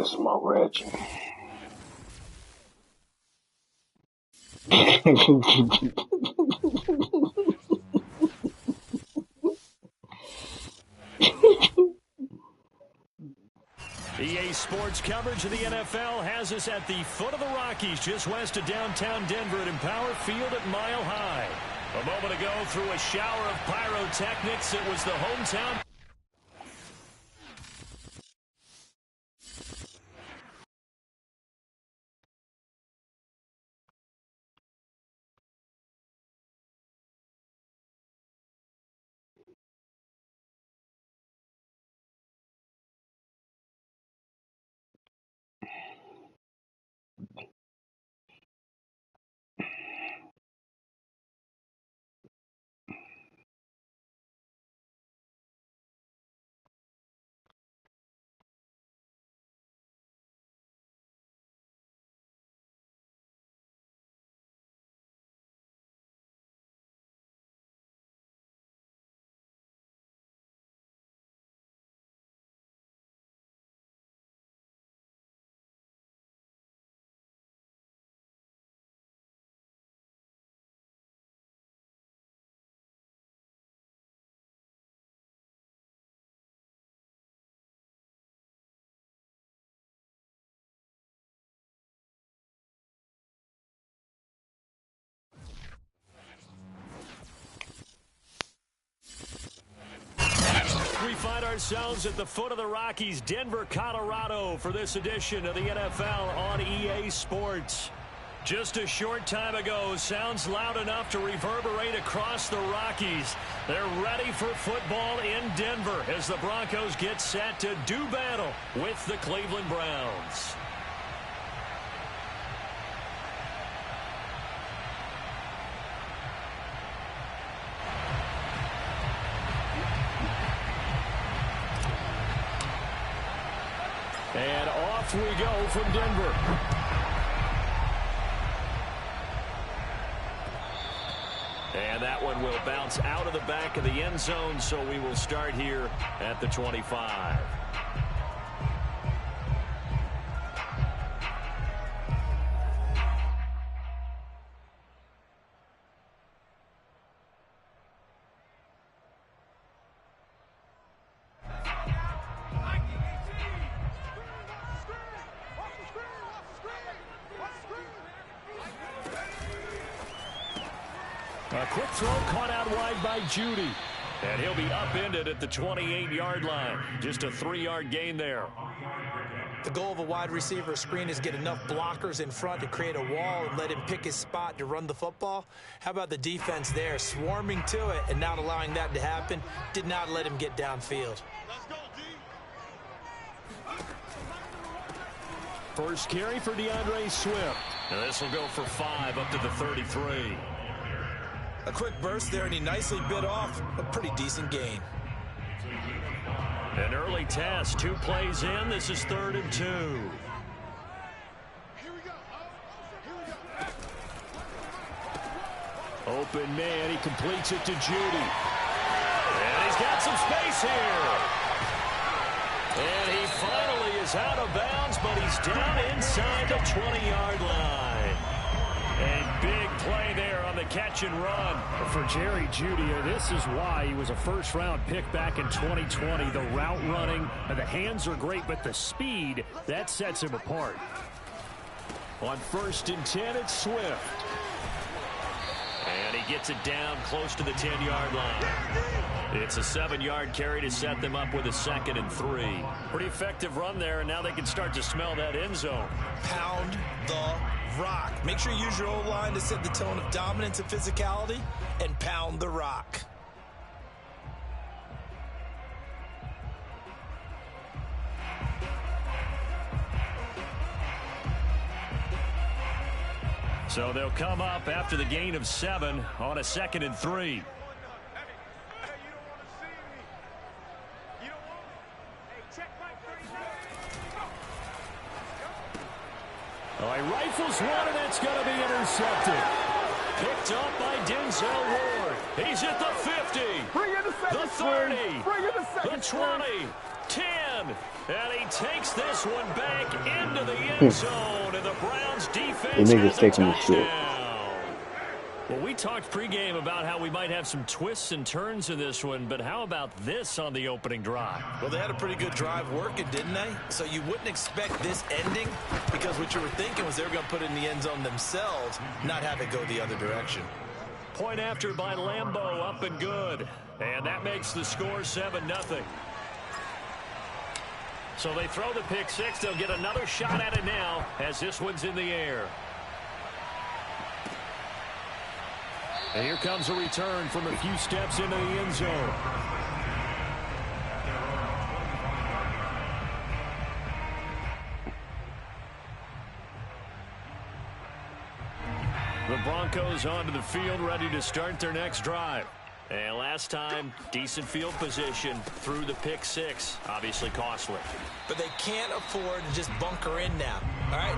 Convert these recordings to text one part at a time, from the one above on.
This is my Reggie. EA Sports coverage of the NFL has us at the foot of the Rockies, just west of downtown Denver at Empower Field at Mile High. A moment ago, through a shower of pyrotechnics, it was the hometown. We find ourselves at the foot of the Rockies, Denver, Colorado, for this edition of the NFL on EA Sports. Just a short time ago, sounds loud enough to reverberate across the Rockies. They're ready for football in Denver as the Broncos get set to do battle with the Cleveland Browns. And off we go from Denver. And that one will bounce out of the back of the end zone, so we will start here at the 25. A quick throw caught out wide by Judy. And he'll be upended at the 28-yard line. Just a 3-yard gain there. The goal of a wide receiver screen is get enough blockers in front to create a wall and let him pick his spot to run the football. How about the defense there, swarming to it and not allowing that to happen? Did not let him get downfield. First carry for DeAndre Swift. And this will go for 5 up to the 33. A quick burst there, and he nicely bit off a pretty decent gain. An early test, 2 plays in. This is 3rd and 2. Open man, he completes it to Judy. And he's got some space here. And he finally is out of bounds, but he's down inside the 20-yard line. A big play there on the catch and run. For Jerry Jeudy, this is why he was a first-round pick back in 2020. The route running, the hands are great, but the speed, that sets him apart. On 1st and 10, it's Swift. And he gets it down close to the 10-yard line. It's a 7-yard carry to set them up with a 2nd and 3. Pretty effective run there, and now they can start to smell that end zone. Pound the rock. Make sure you use your O-line to set the tone of dominance and physicality, and pound the rock. So they'll come up after the gain of 7 on a 2nd and 3. Oh, he rifles one, and that's going to be intercepted. Picked up by Denzel Ward. He's at the 50, the 30, the 20, 10. again. And he takes this one back into the end zone. And the Browns defense has a touchdown. Well, we talked pregame about how we might have some twists and turns in this one, but how about this on the opening drive? Well, they had a pretty good drive working, didn't they? So you wouldn't expect this ending, because what you were thinking was they were going to put it in the end zone themselves, not have it go the other direction. Point after by Lambeau, up and good. And that makes the score 7-0. So they throw the pick six. They'll get another shot at it now as this one's in the air. And here comes a return from a few steps into the end zone. The Broncos onto the field, ready to start their next drive. And last time, decent field position through the pick six. Obviously costly. But they can't afford to just bunker in now. All right,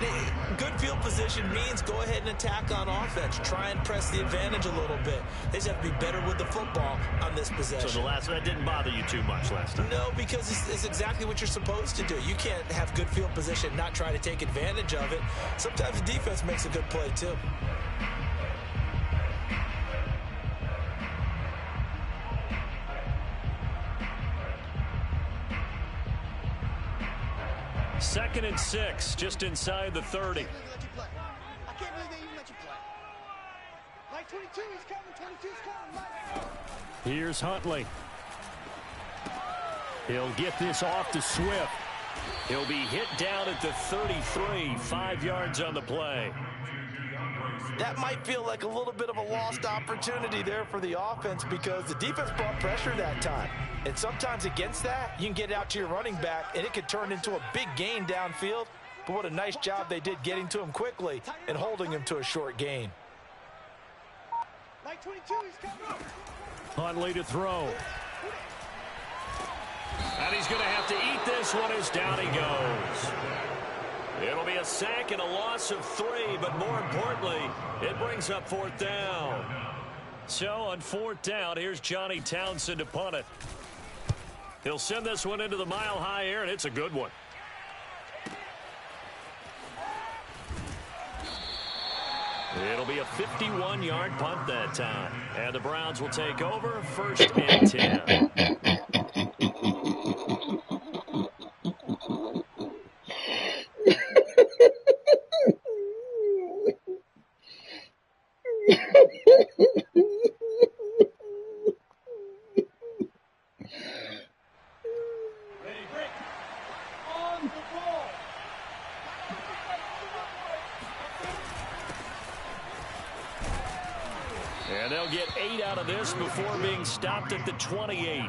good field position means go ahead and attack on offense. Try and press the advantage a little bit. They just have to be better with the football on this possession. So that didn't bother you too much last time? No, because it's exactly what you're supposed to do. You can't have good field position and not try to take advantage of it. Sometimes the defense makes a good play too. Second and 6, just inside the 30. I can't believe they even let you play. Like 22, he's coming, 22's coming. Here's Huntley. He'll get this off to Swift. He'll be hit down at the 33, 5 yards on the play. That might feel like a little bit of a lost opportunity there for the offense because the defense brought pressure that time. And sometimes against that, you can get out to your running back, and it could turn into a big gain downfield. But what a nice job they did getting to him quickly and holding him to a short gain. Like 22, he's coming. Huntley to throw. And he's going to have to eat this one as down he goes. It'll be a sack and a loss of 3, but more importantly, it brings up 4th down. So on 4th down, here's Johnny Townsend to punt it. He'll send this one into the mile-high air, and it's a good one. It'll be a 51-yard punt that time. And the Browns will take over, 1st and 10. And they'll get 8 out of this before being stopped at the 28.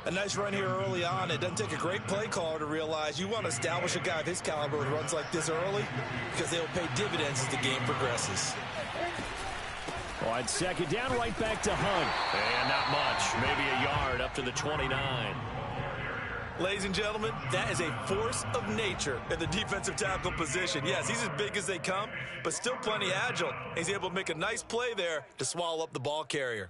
A nice run here early on. It doesn't take a great play caller to realize you want to establish a guy of his caliber who runs like this early because they'll pay dividends as the game progresses. On 2nd down, right back to Hunt. And not much, maybe a yard up to the 29. Ladies and gentlemen, that is a force of nature in the defensive tackle position. Yes, he's as big as they come, but still plenty agile. He's able to make a nice play there to swallow up the ball carrier.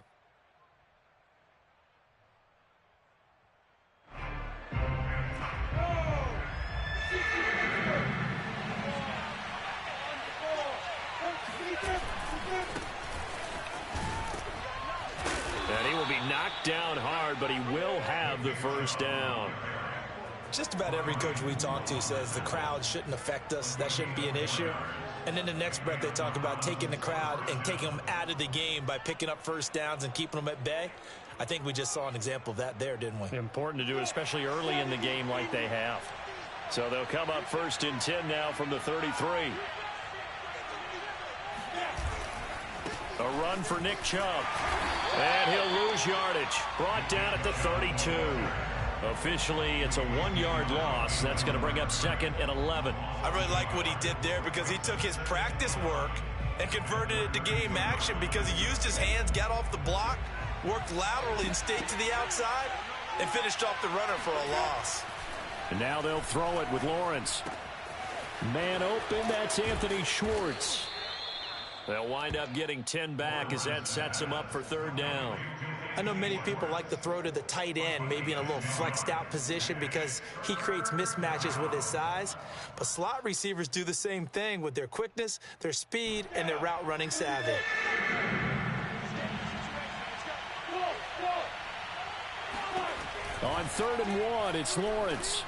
And he will be knocked down hard, but he will have the 1st down. Just about every coach we talk to says the crowd shouldn't affect us. That shouldn't be an issue. And in the next breath, they talk about taking the crowd and taking them out of the game by picking up 1st downs and keeping them at bay. I think we just saw an example of that there, didn't we? Important to do, especially early in the game like they have. So they'll come up 1st and 10 now from the 33. A run for Nick Chubb. And he'll lose yardage. Brought down at the 32. Officially, it's a 1-yard loss. That's going to bring up 2nd and 11. I really like what he did there because he took his practice work and converted it to game action because he used his hands, got off the block, worked laterally and stayed to the outside, and finished off the runner for a loss. And now they'll throw it with Lawrence. Man open, that's Anthony Schwartz. They'll wind up getting 10 back as that sets him up for 3rd down. I know many people like to throw to the tight end, maybe in a little flexed out position because he creates mismatches with his size. But slot receivers do the same thing with their quickness, their speed, and their route running savvy. On 3rd and 1, it's Lawrence.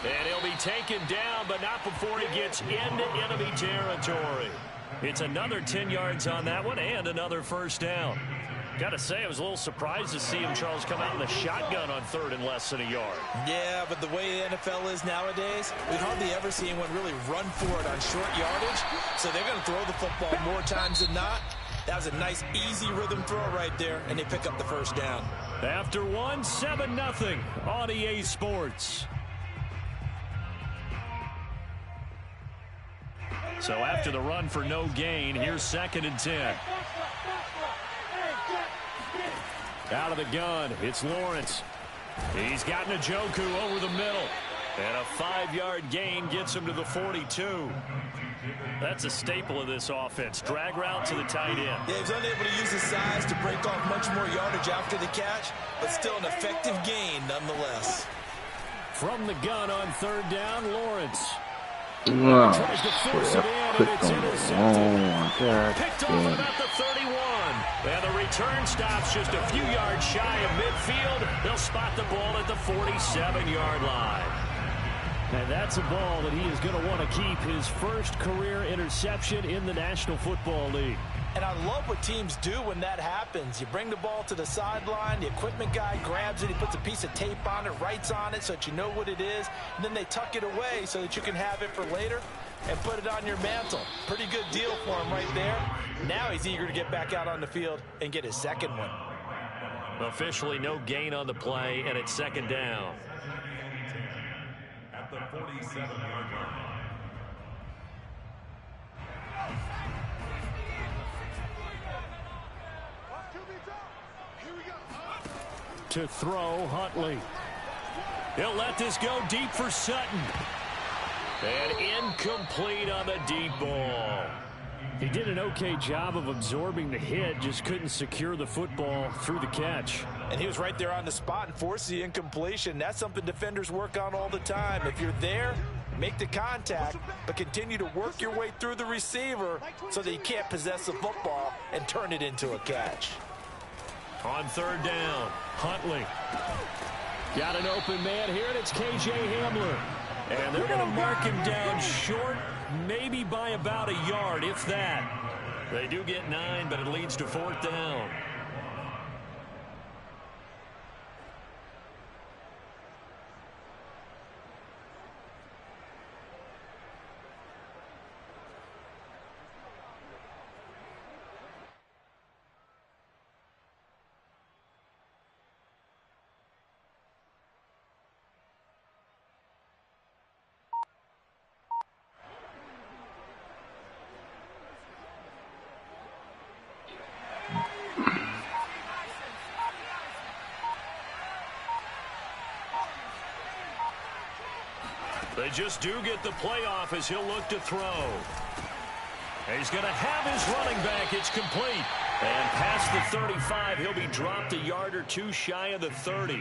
And he'll be taken down, but not before he gets into enemy territory. It's another 10 yards on that one and another first down. Got to say, I was a little surprised to see him, Charles, come out in the shotgun on 3rd and less than a yard. Yeah, but the way the NFL is nowadays, we hardly ever see anyone really run for it on short yardage. So they're going to throw the football more times than not. That was a nice, easy rhythm throw right there, and they pick up the first down. After one, 7-0 on EA Sports. So after the run for no gain, here's 2nd and 10. Out of the gun, it's Lawrence. He's got Njoku over the middle. And a 5-yard gain gets him to the 42. That's a staple of this offense. Drag route to the tight end. Yeah, he was unable to use his size to break off much more yardage after the catch, but still an effective gain nonetheless. From the gun on 3rd down, Lawrence. Tries to force it in, and it's intercepted. Picked off about the 31. And the return stops just a few yards shy of midfield. They'll spot the ball at the 47-yard line. And that's a ball that he is going to want to keep, his first career interception in the National Football League. And I love what teams do when that happens. You bring the ball to the sideline, the equipment guy grabs it, he puts a piece of tape on it, writes on it so that you know what it is, and then they tuck it away so that you can have it for later and put it on your mantle. Pretty good deal for him right there. Now he's eager to get back out on the field and get his second one. Officially no gain on the play, and it's 2nd down. At the 47-yard line. To throw, Huntley. He'll let this go deep for Sutton. And incomplete on the deep ball. He did an okay job of absorbing the hit, just couldn't secure the football through the catch. And he was right there on the spot and forced the incompletion. That's something defenders work on all the time. If you're there, make the contact, but continue to work your way through the receiver so that you can't possess the football and turn it into a catch. On 3rd down, Huntley. Got an open man here, and it's K.J. Hamler. And they're going to mark him down short, maybe by about a yard, if that. They do get 9, but it leads to 4th down. They just do get the playoff as he'll look to throw. And he's going to have his running back. It's complete. And past the 35, he'll be dropped a yard or two shy of the 30.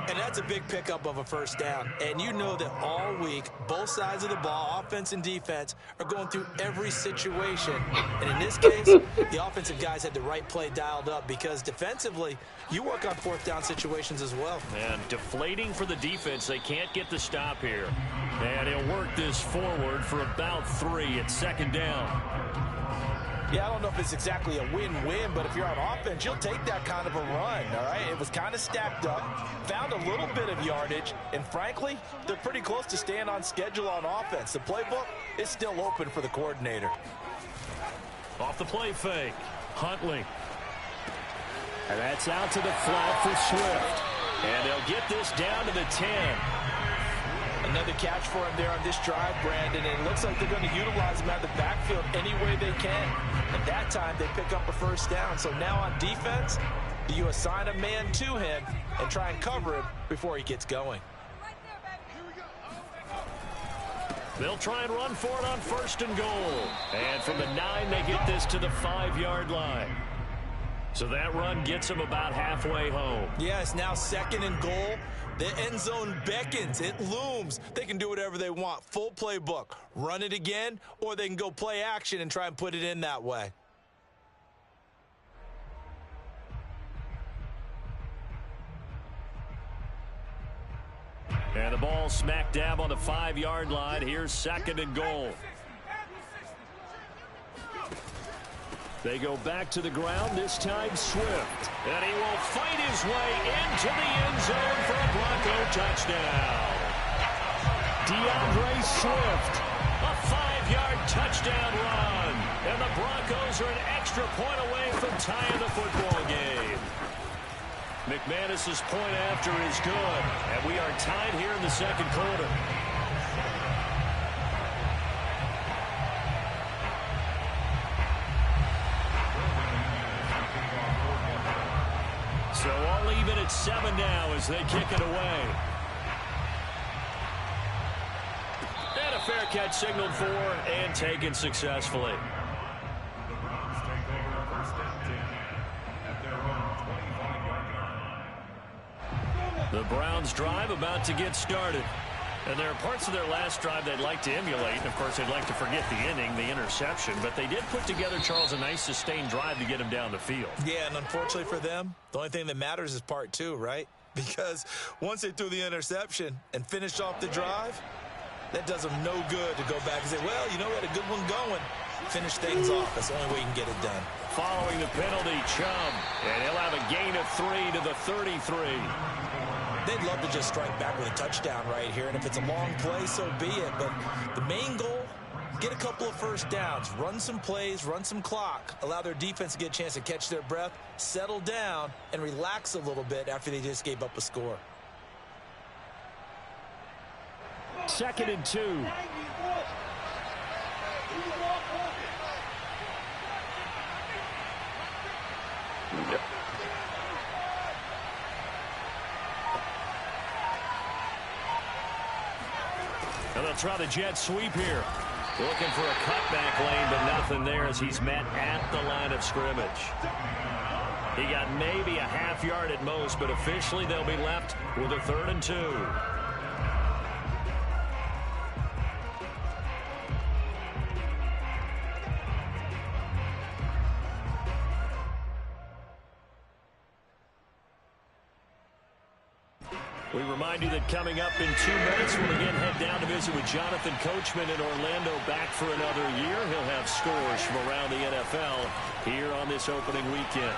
And that's a big pickup of a first down. And you know that all week, both sides of the ball, offense and defense, are going through every situation. And in this case, the offensive guys had the right play dialed up because defensively, you work on 4th down situations as well. And deflating for the defense. They can't get the stop here. And he'll work this forward for about 3 at 2nd down. Yeah, I don't know if it's exactly a win-win, but if you're on offense, you'll take that kind of a run, all right? It was kind of stacked up, found a little bit of yardage, and frankly, they're pretty close to staying on schedule on offense. The playbook is still open for the coordinator. Off the play fake, Huntley. And that's out to the flat for Swift. And they'll get this down to the 10. Another catch for him there on this drive, Brandon, and it looks like they're going to utilize him out of the backfield any way they can. And that time, they pick up a first down. So now on defense, you assign a man to him and try and cover him before he gets going. They'll try and run for it on 1st and goal. And from the 9, they get this to the 5-yard line. So that run gets him about halfway home. Yeah, it's now 2nd and goal. The end zone beckons. It looms. They can do whatever they want. Full playbook. Run it again, or they can go play action and try and put it in that way. And the ball smack dab on the 5-yard line. Here's 2nd and goal. They go back to the ground, this time Swift. And he will fight his way into the end zone for a Bronco touchdown. DeAndre Swift, a 5-yard touchdown run. And the Broncos are an extra point away from tying the football game. McManus's point after is good. And we are tied here in the 2nd quarter. So all even at 7 now as they kick it away. And a fair catch signaled for and taken successfully. The Browns take over 1st and 10 at their own 25-yard line. The Browns drive about to get started. And there are parts of their last drive they'd like to emulate. Of course, they'd like to forget the inning, the interception. But they did put together, Charles, a nice sustained drive to get him down the field. Yeah, and unfortunately for them, the only thing that matters is part 2, right? Because once they threw the interception and finished off the drive, that does them no good to go back and say, well, you know, we had a good one going. Finish things off. That's the only way you can get it done. Following the penalty, Chubb. And he'll have a gain of 3 to the 33. They'd love to just strike back with a touchdown right here, and if it's a long play, so be it. But the main goal, get a couple of first downs, run some plays, run some clock, allow their defense to get a chance to catch their breath, settle down, and relax a little bit after they just gave up a score. 2nd and 2. And they'll try the jet sweep here. Looking for a cutback lane, but nothing there as he's met at the line of scrimmage. He got maybe a half yard at most, but officially they'll be left with a 3rd and 2. We remind you that coming up in 2 minutes, we'll again head down to visit with Jonathan Coachman in Orlando, back for another year. He'll have scores from around the NFL here on this opening weekend.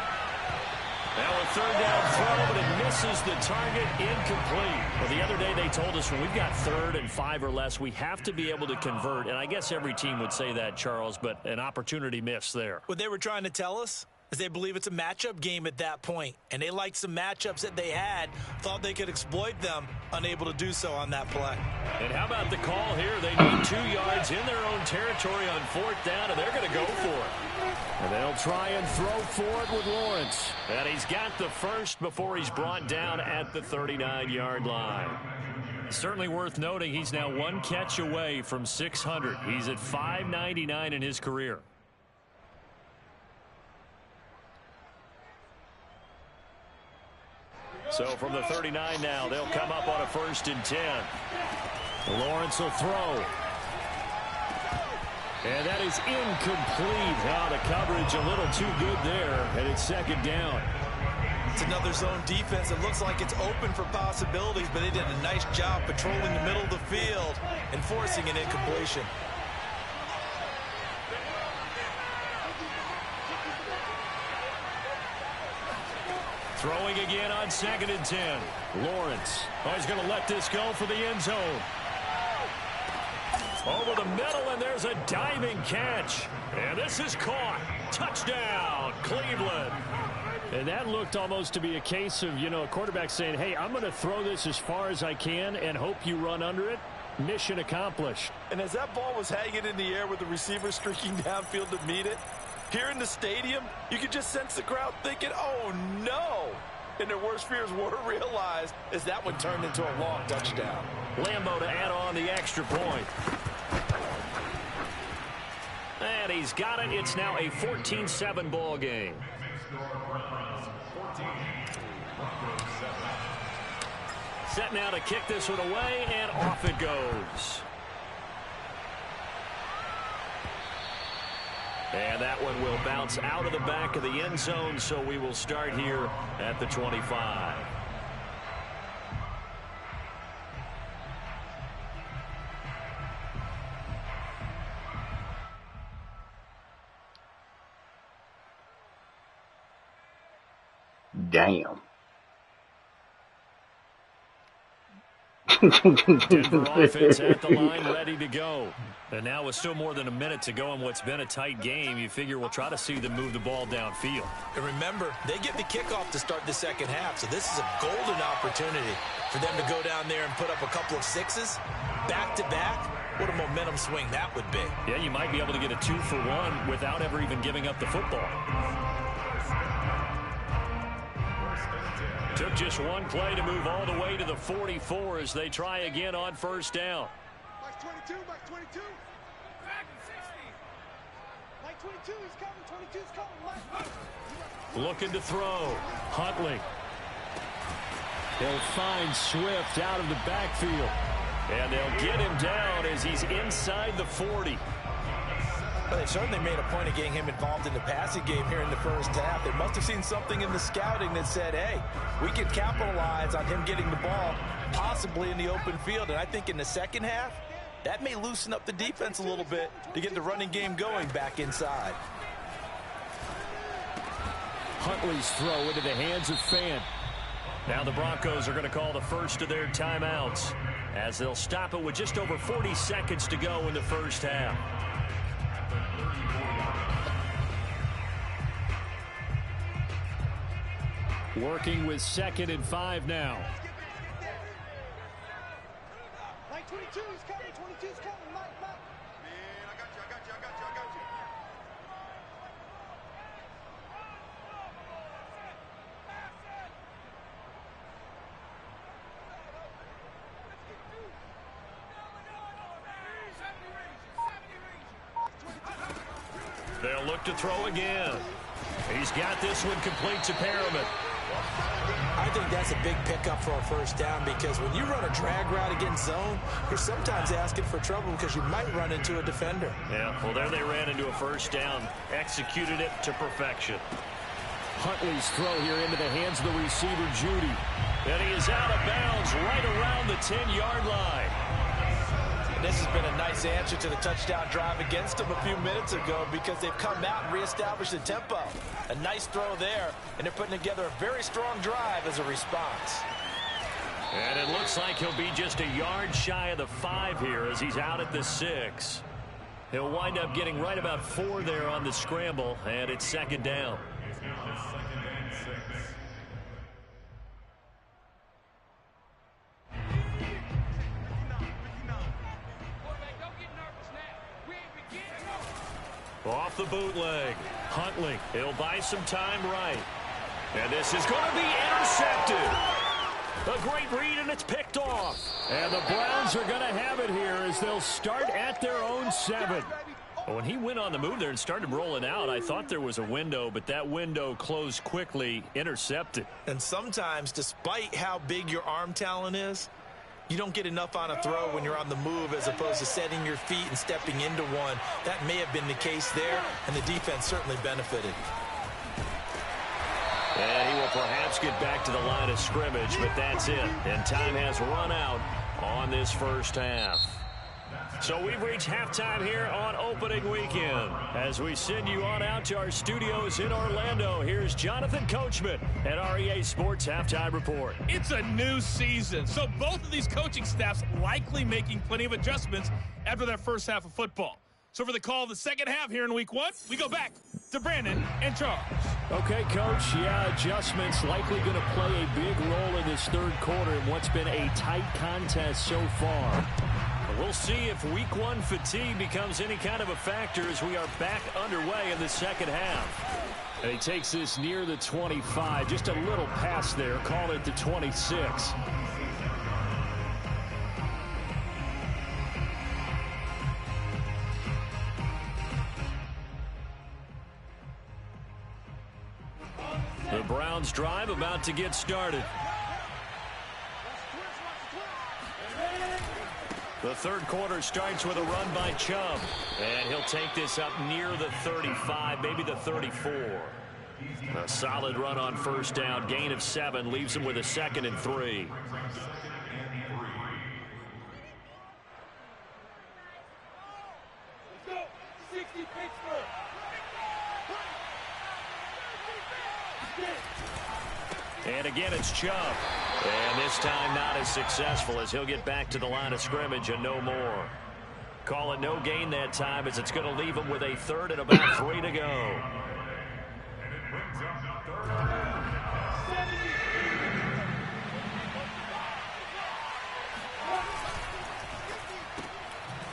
Now a 3rd down throw, but it misses the target, incomplete. Well, the other day they told us when we've got 3rd and 5 or less, we have to be able to convert. And I guess every team would say that, Charles, but an opportunity missed there. What they were trying to tell us is they believe it's a matchup game at that point, and they liked some matchups that they had, thought they could exploit them, unable to do so on that play. And how about the call here? They need 2 yards in their own territory on 4th down, and they're going to go for it. And they'll try and throw for it with Lawrence. And he's got the first before he's brought down at the 39-yard line. Certainly worth noting he's now 1 catch away from 600. He's at 599 in his career. So from the 39 now, they'll come up on a 1st and 10. Lawrence will throw. And that is incomplete. Now the coverage a little too good there, and it's 2nd down. It's another zone defense. It looks like it's open for possibilities, but they did a nice job patrolling the middle of the field and forcing an incompletion. Throwing again on 2nd and 10. Lawrence. Oh, he's going to let this go for the end zone. Over the middle, and there's a diving catch. And this is caught. Touchdown, Cleveland. And that looked almost to be a case of, a quarterback saying, hey, I'm going to throw this as far as I can and hope you run under it. Mission accomplished. And as that ball was hanging in the air with the receiver streaking downfield to meet it, here in the stadium, you could just sense the crowd thinking, oh, no. And their worst fears were realized as that one turned into a long touchdown. Lambo to add on the extra point. And he's got it. It's now a 14-7 ball game. score, Browns 14, Broncos 7. Set now to kick this one away, and off it goes. And that one will bounce out of the back of the end zone, so we will start here at the 25. Damn. Denver offense at the line, ready to go. And now with still more than a minute to go in what's been a tight game, you figure we'll try to see them move the ball downfield. And remember, they get the kickoff to start the second half, so this is a golden opportunity for them to go down there and put up a couple of sixes back-to-back. What a momentum swing that would be. Yeah, you might be able to get a 2-for-1 without ever even giving up the football. Took just one play to move all the way to the 44 as they try again on first down. Mike 22, Mike 22. Mike 22, he's coming, 22's coming, Mike. Looking to throw. Huntley. He'll find Swift out of the backfield. And they'll get him down as he's inside the 40. Well, they certainly made a point of getting him involved in the passing game here in the first half. They must have seen something in the scouting that said, hey, we can capitalize on him getting the ball possibly in the open field. And I think in the second half, that may loosen up the defense a little bit to get the running game going back inside. Huntley's throw into the hands of Fant. Now the Broncos are going to call the first of their timeouts as they'll stop it with just over 40 seconds to go in the first half. Working with 2nd and 5 now. Mike 22, he's coming, 22's coming, Mike. Man, I got you. They'll look to throw again. He's got this one complete to Perriman. I think that's a big pickup for a first down because when you run a drag route against zone, you're sometimes asking for trouble because you might run into a defender. Yeah, well, there they ran into a first down. Executed it to perfection. Huntley's throw here into the hands of the receiver, Judy. And he is out of bounds right around the 10-yard line. And this has been a nice answer to the touchdown drive against them a few minutes ago because they've come out and reestablished the tempo. A nice throw there, and they're putting together a very strong drive as a response. And it looks like he'll be just a yard shy of the 5 here as he's out at the 6. He'll wind up getting right about 4 there on the scramble, and it's 2nd down. It's now 2nd and 6. Off the bootleg. Huntley. He'll buy some time right. And this is going to be intercepted. A great read, and it's picked off. And the Browns are going to have it here as they'll start at their own 7. Well, when he went on the move there and started rolling out, I thought there was a window, but that window closed quickly, intercepted. And sometimes, despite how big your arm talent is, you don't get enough on a throw when you're on the move as opposed to setting your feet and stepping into one. That may have been the case there, and the defense certainly benefited. And he will perhaps get back to the line of scrimmage, but that's it. And time has run out on this first half. So we've reached halftime here on opening weekend. As we send you on out to our studios in Orlando, here's Jonathan Coachman at REA Sports Halftime Report. It's a new season, so both of these coaching staffs likely making plenty of adjustments after that first half of football. So for the call of the second half here in week 1, we go back to Brandon and Charles. Okay, Coach, yeah, adjustments likely going to play a big role in this third quarter in what's been a tight contest so far. We'll see if week 1 fatigue becomes any kind of a factor as we are back underway in the second half. And he takes this near the 25, just a little pass there, call it the 26. Browns drive about to get started. The third quarter starts with a run by Chubb. And he'll take this up near the 35, maybe the 34. A solid run on first down. Gain of 7 leaves him with a 2nd and 3. And again, it's Chubb. And this time not as successful as he'll get back to the line of scrimmage and no more. Call it no gain that time as it's going to leave him with a 3rd and about 3 to go.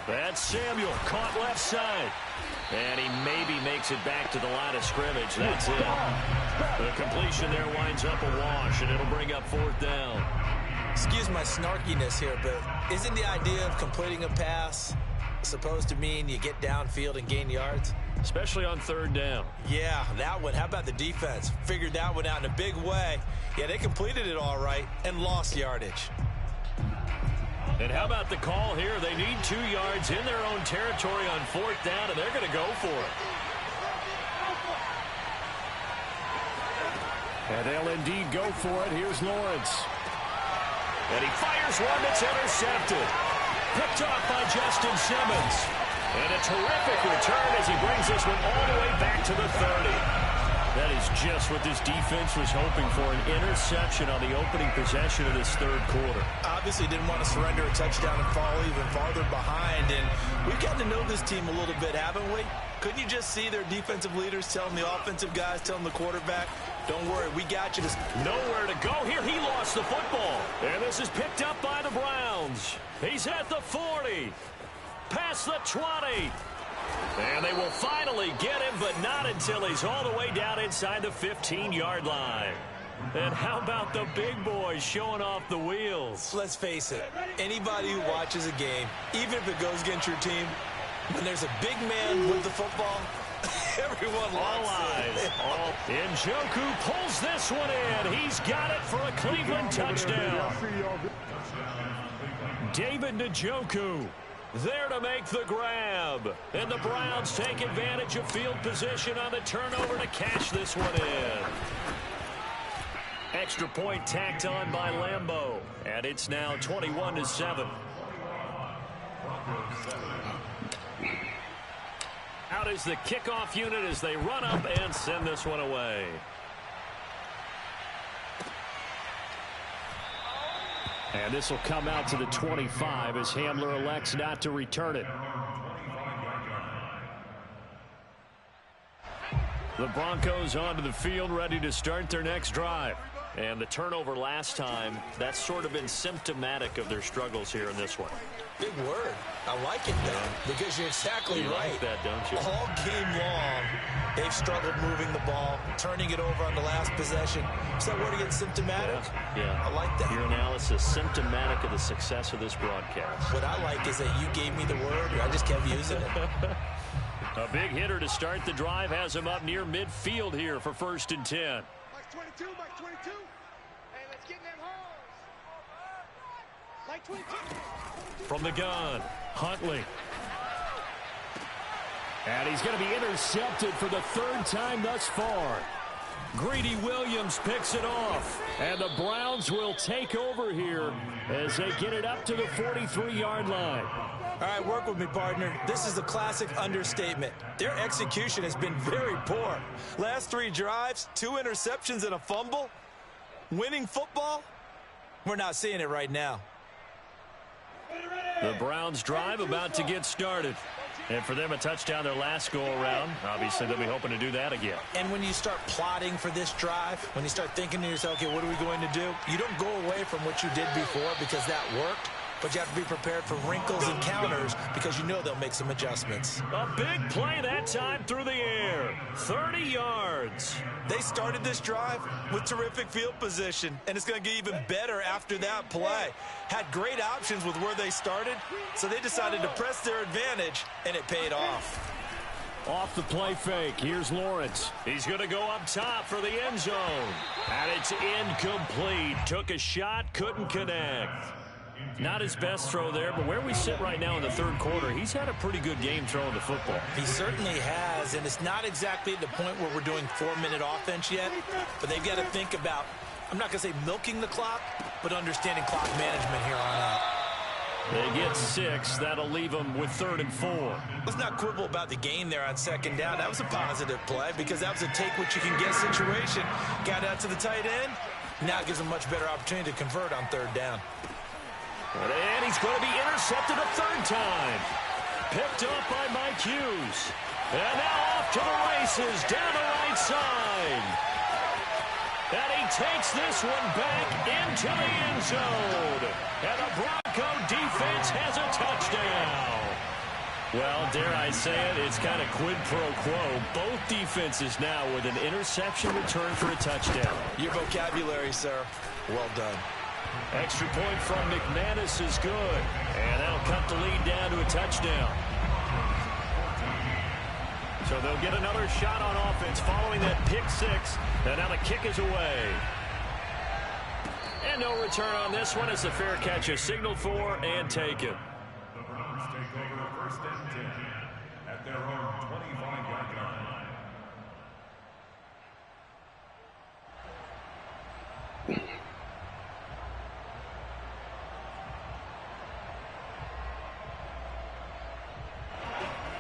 That's Samuel, caught left side. And he maybe makes it back to the line of scrimmage. That's it. The completion there winds up a wash, and it'll bring up 4th down. Excuse my snarkiness here, but isn't the idea of completing a pass supposed to mean you get downfield and gain yards? Especially on 3rd down. Yeah, that one. How about the defense? Figured that one out in a big way. Yeah, they completed it all right and lost yardage. And how about the call here? They need 2 yards in their own territory on 4th down, and they're going to go for it. And they'll indeed go for it. Here's Lawrence. And he fires one that's intercepted. Picked off by Justin Simmons. And a terrific return as he brings this one all the way back to the 30. That is just what this defense was hoping for, an interception on the opening possession of this 3rd quarter. Obviously didn't want to surrender a touchdown and fall even farther behind. And we've gotten to know this team a little bit, haven't we? Couldn't you just see their defensive leaders telling the offensive guys, telling the quarterback, don't worry, we got you. Nowhere to go here. He lost the football. And this is picked up by the Browns. He's at the 40. Past the 20. And they will finally get him, but not until he's all the way down inside the 15-yard line. And how about the big boys showing off the wheels? Let's face it, anybody who watches a game, even if it goes against your team, when there's a big man with the football, everyone all loves it. eyes. Njoku pulls this one in. He's got it for a Cleveland touchdown. David Njoku there to make the grab. And the Browns take advantage of field position on the turnover to cash this one in. Extra point tacked on by Lambeau. And it's now 21-7. Out is the kickoff unit as they run up and send this one away. And this will come out to the 25 as Hamler elects not to return it. The Broncos onto the field, ready to start their next drive. And the turnover last time, that's sort of been symptomatic of their struggles here in this one. Big word. I like it, though, because you're exactly you right. Like that, don't you? All game long, they've struggled moving the ball, turning it over on the last possession. Is that word again, symptomatic? Yeah. I like that. Your analysis, symptomatic of the success of this broadcast. What I like is that you gave me the word, and I just kept using it. A big hitter to start the drive has him up near midfield here for 1st and 10. Mike 22, Mike 22. Hey, let's get in them holes. Mike 22. From the gun, Huntley. And he's going to be intercepted for the 3rd time thus far. Greedy Williams picks it off. And the Browns will take over here as they get it up to the 43-yard line. All right, work with me, partner. This is a classic understatement. Their execution has been very poor. Last 3 drives, 2 interceptions and a fumble. Winning football? We're not seeing it right now. The Browns drive about to get started. And for them, a touchdown their last go-around. Obviously, they'll be hoping to do that again. And when you start plotting for this drive, when you start thinking to yourself, okay, what are we going to do? You don't go away from what you did before because that worked. But you have to be prepared for wrinkles and counters because you know they'll make some adjustments. A big play that time through the air. 30 yards. They started this drive with terrific field position, and it's going to get even better after that play. Had great options with where they started, so they decided to press their advantage, and it paid off. Off the play fake, here's Lawrence. He's going to go up top for the end zone. And it's incomplete. Took a shot, couldn't connect. Not his best throw there, but where we sit right now in the third quarter, he's had a pretty good game throwing the football. He certainly has, and it's not exactly at the point where we're doing 4-minute offense yet, but they've got to think about, I'm not going to say milking the clock, but understanding clock management here on out. They get 6. That'll leave them with 3rd and 4. Let's not quibble about the gain there on 2nd down. That was a positive play because that was a take-what-you-can-get situation. Got out to the tight end. Now it gives them a much better opportunity to convert on 3rd down. And he's going to be intercepted a 3rd time. Picked up by Mike Hughes. And now off to the races down the right side. And he takes this one back into the end zone. And the Bronco defense has a touchdown. Well, dare I say it, it's kind of quid pro quo. Both defenses now with an interception return for a touchdown. Your vocabulary, sir. Well done. Extra point from McManus is good. And that'll cut the lead down to a touchdown. So they'll get another shot on offense following that pick 6. And now the kick is away. And no return on this one as the fair catch is signaled for and taken. The Browns take over 1st and 10 at their own 25-yard line.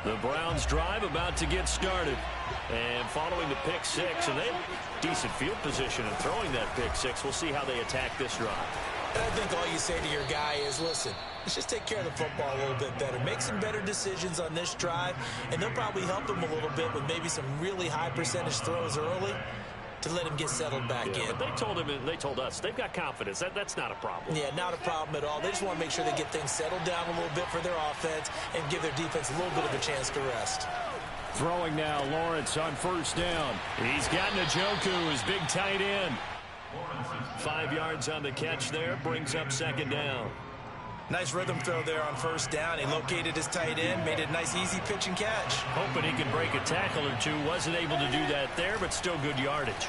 The Browns drive about to get started. And following the pick 6, and they have decent field position in throwing that pick 6. We'll see how they attack this drive. And I think all you say to your guy is, listen, let's just take care of the football a little bit better. Make some better decisions on this drive, and they'll probably help him a little bit with maybe some really high percentage throws early to let him get settled back in. But they told him, and they told us, they've got confidence. That's not a problem. Yeah, not a problem at all. They just want to make sure they get things settled down a little bit for their offense and give their defense a little bit of a chance to rest. Throwing now, Lawrence on 1st down. He's got Njoku, his big tight end. 5 yards on the catch there, brings up 2nd down. Nice rhythm throw there on 1st down. He located his tight end, made it a nice, easy pitch and catch. Hoping he could break a tackle or two. Wasn't able to do that there, but still good yardage.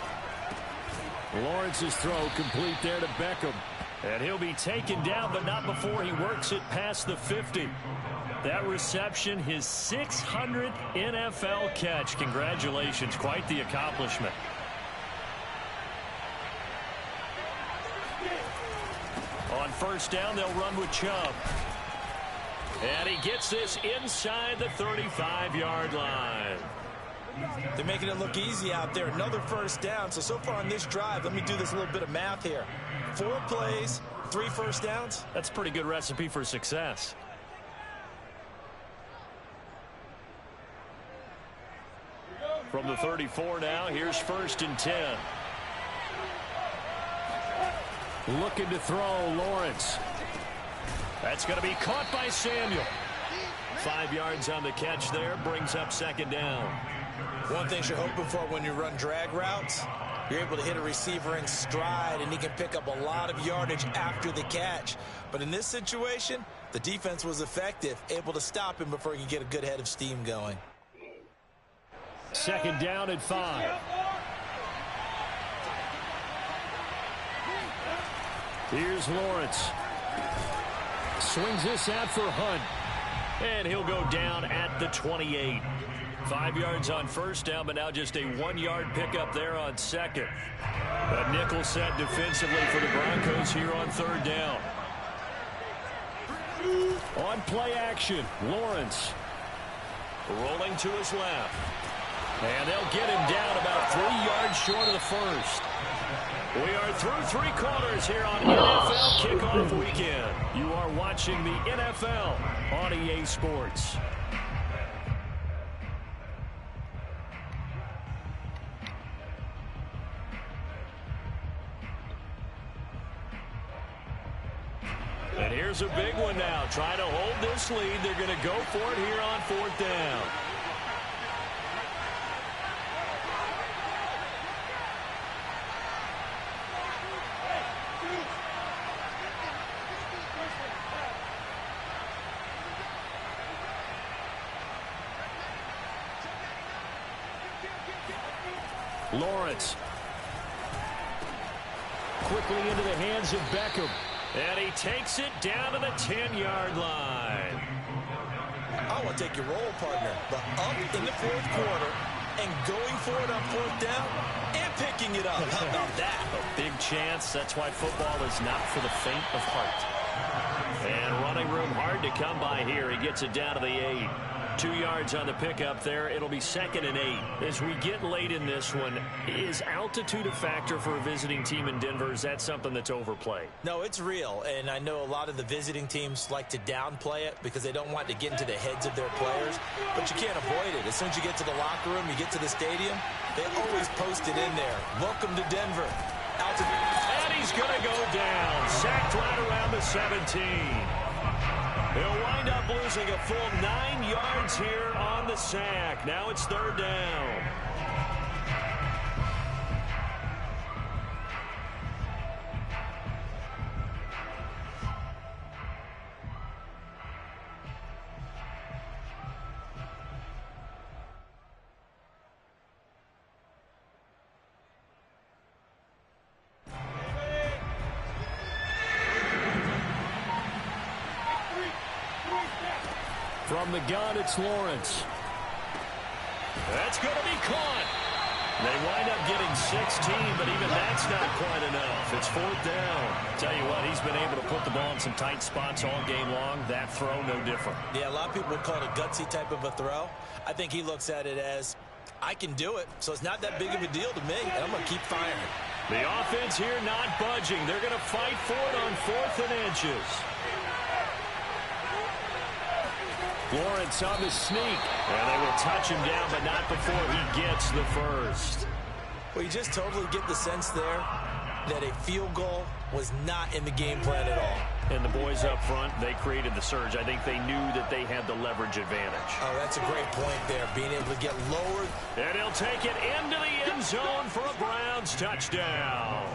Lawrence's throw complete there to Beckham. And he'll be taken down, but not before he works it past the 50. That reception, his 600th NFL catch. Congratulations, quite the accomplishment. On 1st down, they'll run with Chubb. And he gets this inside the 35-yard line. They're making it look easy out there. Another 1st down. So far on this drive, let me do this little bit of math here. 4 plays, 3 1st downs. That's a pretty good recipe for success. From the 34 now, here's 1st and 10. Looking to throw, Lawrence. That's going to be caught by Samuel. 5 yards on the catch there, brings up 2nd down. One thing you're hoping for when you run drag routes, you're able to hit a receiver in stride, and he can pick up a lot of yardage after the catch. But in this situation, the defense was effective, able to stop him before he could get a good head of steam going. 2nd down and 5. Here's Lawrence. Swings this out for Hunt. And he'll go down at the 28. 5 yards on 1st down, but now just a 1-yard pickup there on 2nd. A nickel set defensively for the Broncos here on 3rd down. On play action, Lawrence. Rolling to his left. And they'll get him down about 3 yards short of the 1st. We are through 3 quarters here on NFL Kickoff Weekend. You are watching the NFL on EA Sports. And here's a big one now. Trying to hold this lead. They're going to go for it here on 4th down. Lawrence. Quickly into the hands of Beckham. And he takes it down to the 10-yard line. I want to take your role, partner, but up in the fourth quarter and going for it on fourth down and picking it up. How about that? A big chance. That's why football is not for the faint of heart. And running room hard to come by here. He gets it down to the 8. 2 yards on the pickup there. It'll be 2nd and 8. As we get late in this one, is altitude a factor for a visiting team in Denver? Is that something that's overplayed? No, it's real, and I know a lot of the visiting teams like to downplay it because they don't want to get into the heads of their players, but you can't avoid it. As soon as you get to the locker room, you get to the stadium, they always post it in there. Welcome to Denver. And he's going to go down. Sacked right around the 17. He'll wind up losing a full 9 yards here on the sack. Now it's 3rd down. From the gun, it's Lawrence. That's going to be caught. They wind up getting 16, but even that's not quite enough. It's 4th down. Tell you what, he's been able to put the ball in some tight spots all game long. That throw, no different. Yeah, a lot of people would call it a gutsy type of a throw. I think he looks at it as, I can do it, so it's not that big of a deal to me, and I'm going to keep firing. The offense here not budging. They're going to fight for it on 4th and inches. Lawrence on the sneak. And they will touch him down, but not before he gets the first. Well, you just totally get the sense there that a field goal was not in the game plan at all. And the boys up front, they created the surge. I think they knew that they had the leverage advantage. Oh, that's a great point there, being able to get lowered. And he'll take it into the end zone for a Browns touchdown.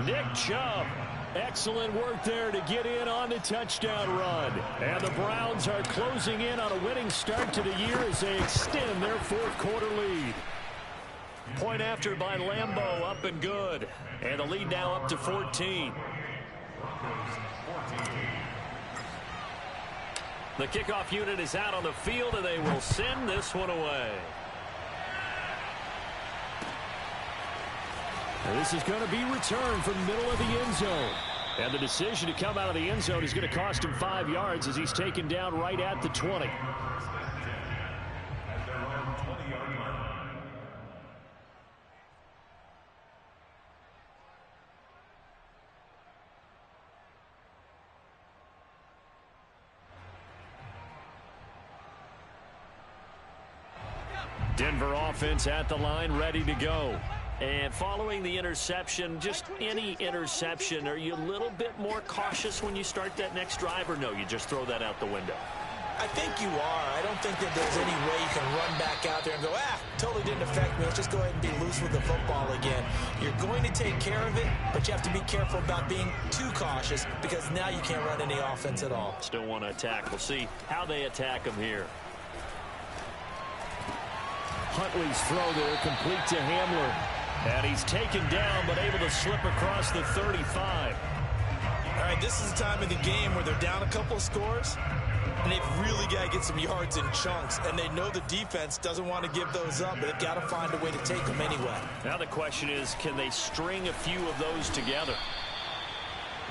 Nick Chubb. Excellent work there to get in on the touchdown run. And the Browns are closing in on a winning start to the year as they extend their 4th quarter lead. Point after by Lambeau, up and good. And the lead now up to 14. The kickoff unit is out on the field, and they will send this one away. And this is going to be returned from the middle of the end zone. And the decision to come out of the end zone is going to cost him 5 yards as he's taken down right at the 20. At their own 20-yard line. Denver offense at the line, ready to go. And following the interception, just any interception, are you a little bit more cautious when you start that next drive, or no, you just throw that out the window? I think you are. I don't think that there's any way you can run back out there and go, totally didn't affect me. Let's just go ahead and be loose with the football again. You're going to take care of it, but you have to be careful about being too cautious because now you can't run any offense at all. Still want to attack. We'll see how they attack them here. Huntley's throw there, complete to Hamler. And he's taken down, but able to slip across the 35. All right, this is the time of the game where they're down a couple of scores, and they've really got to get some yards in chunks, and they know the defense doesn't want to give those up, but they've got to find a way to take them anyway. Now the question is, can they string a few of those together?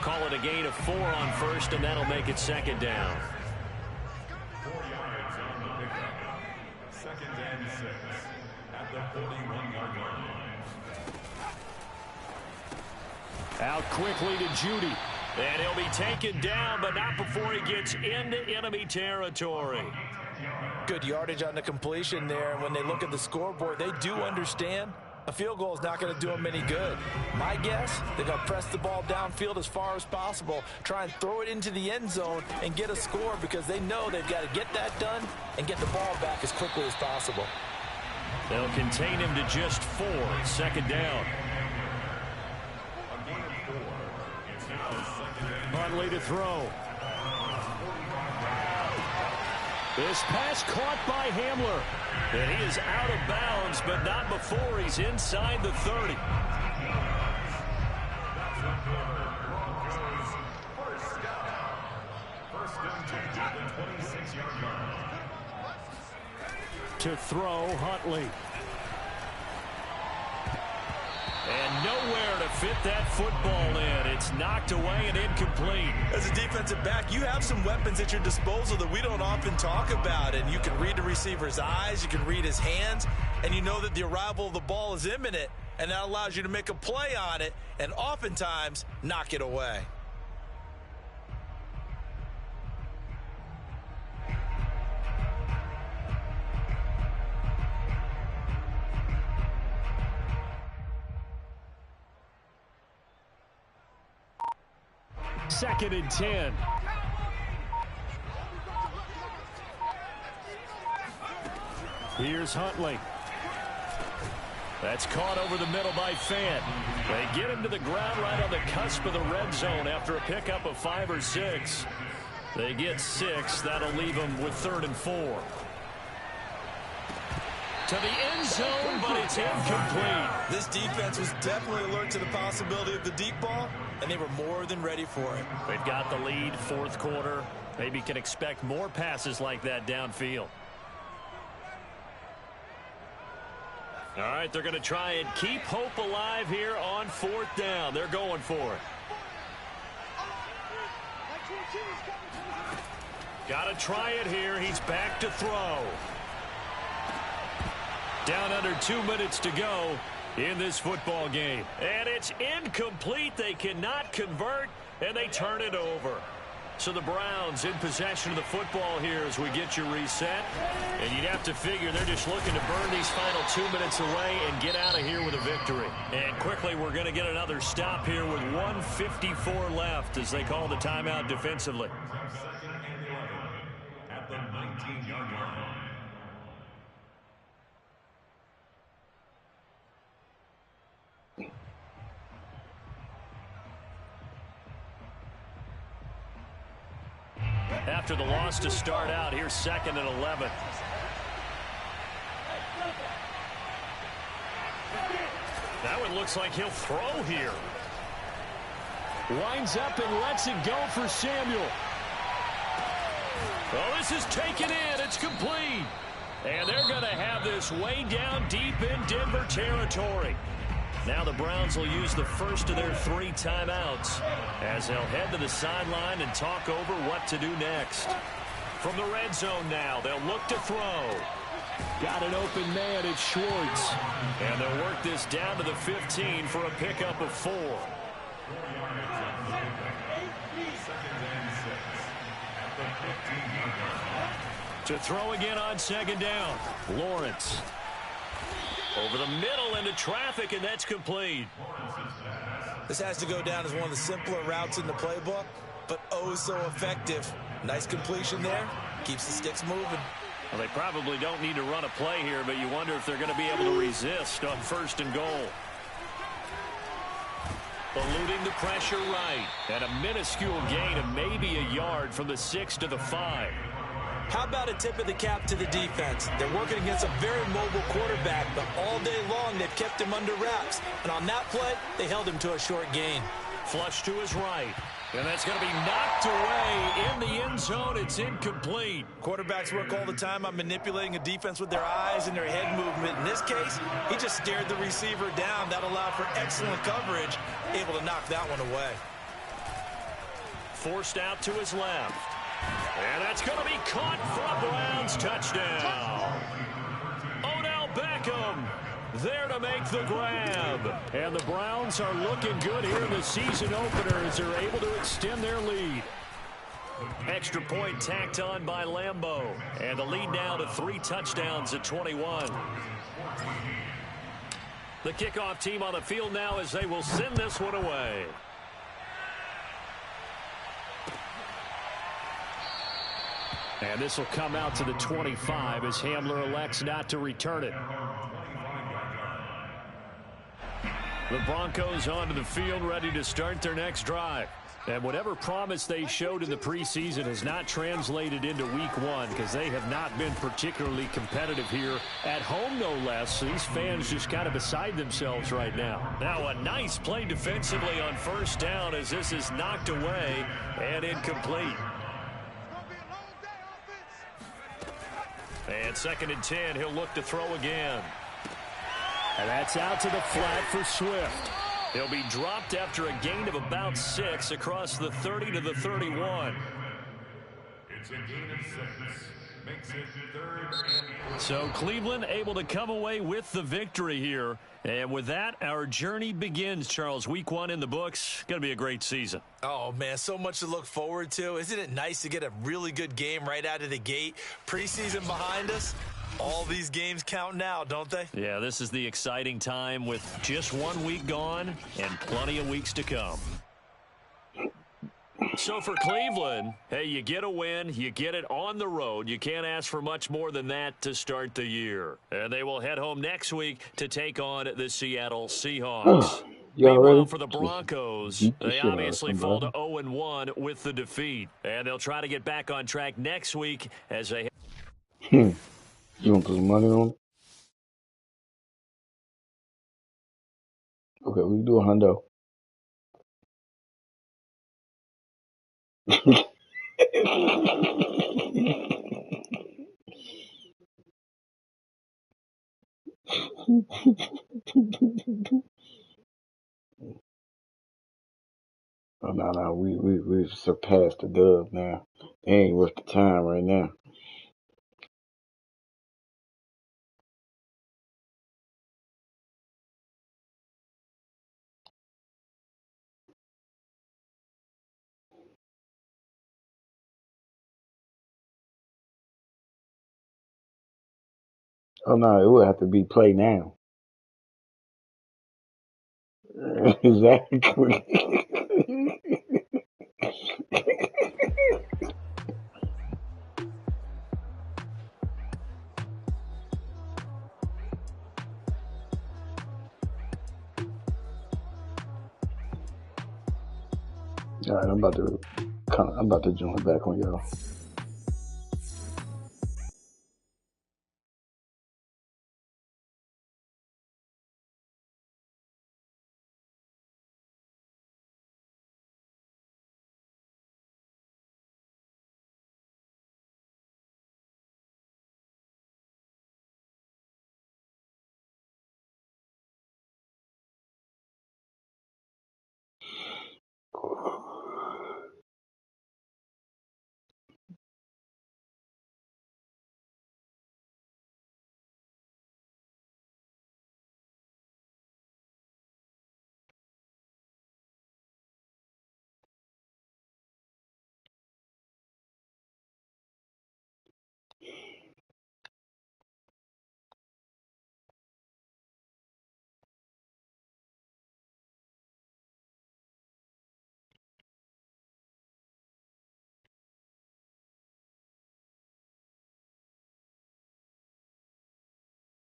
Call it a gain of 4 on first, and that'll make it 2nd down. 4 yards on the pickup. 2nd and 6 at the 41-yard line. Out quickly to Judy. And he'll be taken down, but not before he gets into enemy territory. Good yardage on the completion there. And when they look at the scoreboard, they do understand a field goal is not going to do them any good. My guess, they're going to press the ball downfield as far as possible, try and throw it into the end zone and get a score because they know they've got to get that done and get the ball back as quickly as possible. They'll contain him to just 4. 2nd down. Huntley to throw. This pass caught by Hamler. And he is out of bounds, but not before he's inside the 30. To throw, Huntley. And nowhere to fit that football in. It's knocked away and incomplete. As a defensive back, you have some weapons at your disposal that we don't often talk about. And you can read the receiver's eyes, you can read his hands, and you know that the arrival of the ball is imminent. And that allows you to make a play on it and oftentimes knock it away. Second and 10. Here's Huntley. That's caught over the middle by Fant. They get him to the ground right on the cusp of the red zone after a pickup of 5 or 6. They get 6. That'll leave them with 3rd and 4. To the end zone, but it's incomplete. This defense was definitely alert to the possibility of the deep ball, and they were more than ready for it. They've got the lead, 4th quarter. Maybe can expect more passes like that downfield. All right, they're going to try and keep hope alive here on 4th down. They're going for it. Got to try it here. He's back to throw. Down under 2 minutes to go in this football game. And it's incomplete. They cannot convert, and they turn it over. So the Browns in possession of the football here as we get your reset. And you'd have to figure they're just looking to burn these final 2 minutes away and get out of here with a victory. And quickly we're going to get another stop here with 1:54 left as they call the timeout defensively. Second and 11 at the 19-yard line. After the loss to start out, here's 2nd and 11. That one looks like he'll throw here. Winds up and lets it go for Samuel. Well, this is taken in. It's complete. And they're going to have this way down deep in Denver territory. Now the Browns will use the first of their 3 timeouts as they'll head to the sideline and talk over what to do next. From the red zone now, they'll look to throw. Got an open man, it's Schwartz. And they'll work this down to the 15 for a pickup of 4. To throw again on 2nd down, Lawrence. Over the middle into traffic, and that's complete. This has to go down as one of the simpler routes in the playbook, but oh so effective. Nice completion there. Keeps the sticks moving. Well, they probably don't need to run a play here, but you wonder if they're going to be able to resist on 1st and goal. Eluding the pressure right. And a minuscule gain of maybe a yard from the 6 to the 5. How about a tip of the cap to the defense? They're working against a very mobile quarterback, but all day long they've kept him under wraps. And on that play, they held him to a short gain. Flush to his right. And that's going to be knocked away in the end zone. It's incomplete. Quarterbacks work all the time on manipulating a defense with their eyes and their head movement. In this case, he just stared the receiver down. That allowed for excellent coverage, able to knock that one away. Forced out to his left. And that's going to be caught for a Browns touchdown. Odell Beckham there to make the grab. And the Browns are looking good here in the season opener as they're able to extend their lead. Extra point tacked on by Lambeau. And the lead now to 3 touchdowns at 21. The kickoff team on the field now as they will send this one away. And this will come out to the 25 as Hamler elects not to return it. The Broncos onto the field ready to start their next drive. And whatever promise they showed in the preseason has not translated into week one because they have not been particularly competitive here at home, no less. These fans just kind of beside themselves right now. Now a nice play defensively on first down as this is knocked away and incomplete. And 2nd and 10, he'll look to throw again. And that's out to the flat for Swift. He'll be dropped after a gain of about 6 across the 30 to the 31. It's a gain of 6. Makes it 3rd and 4. So Cleveland able to come away with the victory here. And with that, our journey begins, Charles. Week 1 in the books. Going to be a great season. Oh, man, so much to look forward to. Isn't it nice to get a really good game right out of the gate? Preseason behind us. All these games count now, don't they? Yeah, this is the exciting time with just 1 week gone and plenty of weeks to come. So for Cleveland, hey, you get a win, you get it on the road. You can't ask for much more than that to start the year. And they will head home next week to take on the Seattle Seahawks. Meanwhile, for the Broncos, they obviously fall to 0-1 with the defeat. And they'll try to get back on track next week as they... You want to put some money on it? Okay, we can do a hundo. Oh, no, we've surpassed the dub now. They ain't worth the time right now. Oh no, it would have to be play now. Exactly. All right, I'm about to join back on y'all.